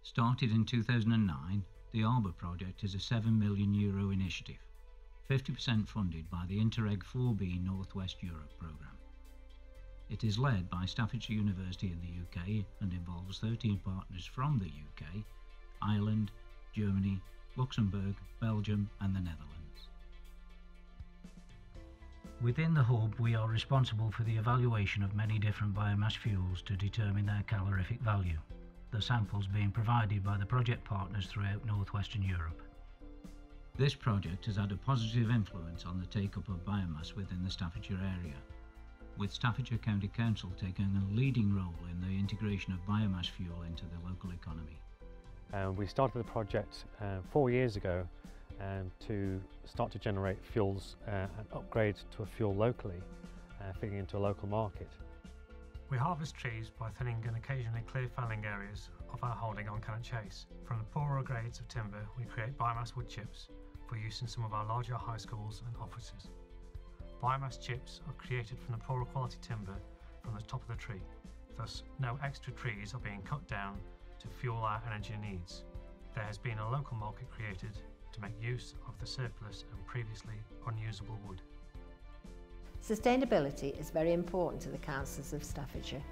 Started in 2009, the Arbor project is a €7 million initiative, 50% funded by the Interreg 4B Northwest Europe programme. It is led by Staffordshire University in the UK and involves 13 partners from the UK, Ireland, Germany, Luxembourg, Belgium and the Netherlands. Within the hub, we are responsible for the evaluation of many different biomass fuels to determine their calorific value, the samples being provided by the project partners throughout northwestern Europe. This project has had a positive influence on the take-up of biomass within the Staffordshire area, with Staffordshire County Council taking a leading role in the integration of biomass fuel into the local economy. We started the project 4 years ago to start to generate fuels and upgrade to a fuel locally, fitting into a local market. We harvest trees by thinning and occasionally clear felling areas of our holding on Cannock Chase. From the poorer grades of timber, we create biomass wood chips for use in some of our larger high schools and offices. Biomass chips are created from the poorer quality timber from the top of the tree, thus no extra trees are being cut down to fuel our energy needs. There has been a local market created to make use of the surplus and previously unusable wood. Sustainability is very important to the councils of Staffordshire.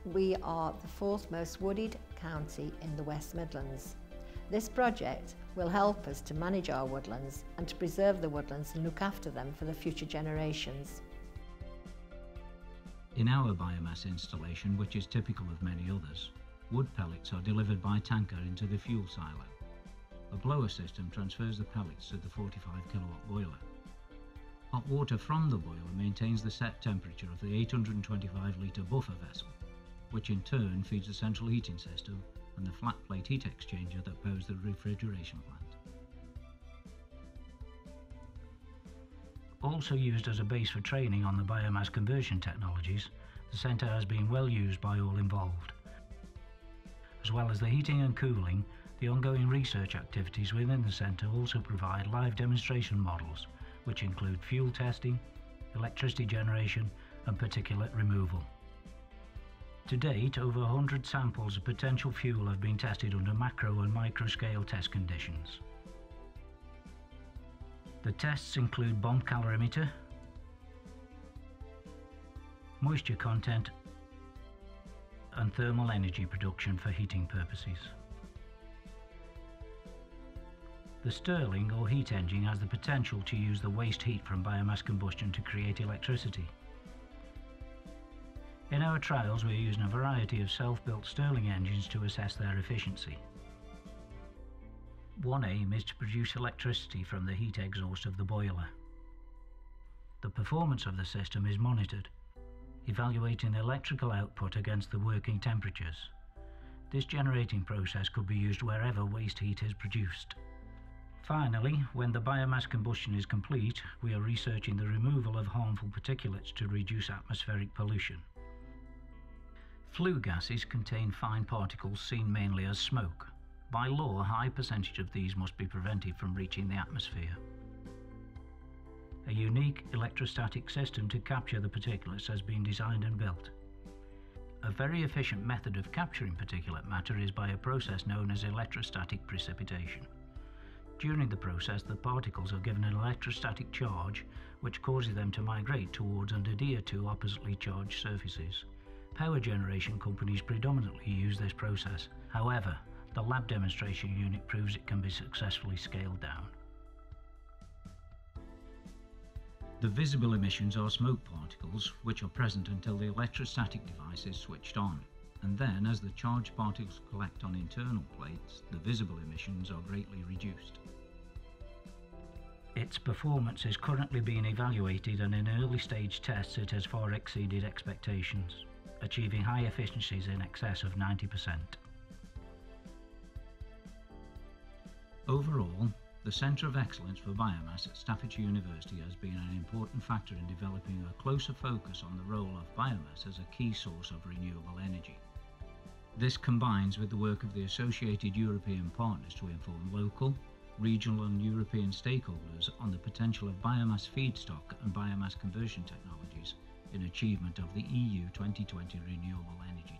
We are the fourth most wooded county in the West Midlands. This project will help us to manage our woodlands and to preserve the woodlands and look after them for the future generations. In our biomass installation, which is typical of many others, wood pellets are delivered by tanker into the fuel silo. A blower system transfers the pellets to the 45 kilowatt boiler. Hot water from the boiler maintains the set temperature of the 825 litre buffer vessel, which in turn feeds the central heating system and the flat plate heat exchanger that powers the refrigeration plant. Also used as a base for training on the biomass conversion technologies, the centre has been well used by all involved. As well as the heating and cooling, the ongoing research activities within the centre also provide live demonstration models, which include fuel testing, electricity generation and particulate removal. To date, over 100 samples of potential fuel have been tested under macro and micro scale test conditions. The tests include bomb calorimeter, moisture content and thermal energy production for heating purposes. The Stirling or heat engine has the potential to use the waste heat from biomass combustion to create electricity. In our trials, we are using a variety of self-built Stirling engines to assess their efficiency. One aim is to produce electricity from the heat exhaust of the boiler. The performance of the system is monitored, evaluating the electrical output against the working temperatures. This generating process could be used wherever waste heat is produced. Finally, when the biomass combustion is complete, we are researching the removal of harmful particulates to reduce atmospheric pollution. Flue gases contain fine particles seen mainly as smoke. By law, a high percentage of these must be prevented from reaching the atmosphere. A unique electrostatic system to capture the particulates has been designed and built. A very efficient method of capturing particulate matter is by a process known as electrostatic precipitation. During the process, the particles are given an electrostatic charge, which causes them to migrate towards and adhere to oppositely charged surfaces. Power generation companies predominantly use this process. However, the lab demonstration unit proves it can be successfully scaled down. The visible emissions are smoke particles, which are present until the electrostatic device is switched on, and then as the charged particles collect on internal plates, the visible emissions are greatly reduced. Its performance is currently being evaluated, and in early stage tests it has far exceeded expectations, achieving high efficiencies in excess of 90%. Overall, the Centre of Excellence for Biomass at Staffordshire University has been an important factor in developing a closer focus on the role of biomass as a key source of renewable energy. This combines with the work of the associated European partners to inform local, regional and European stakeholders on the potential of biomass feedstock and biomass conversion technologies in achievement of the EU 2020 renewable energy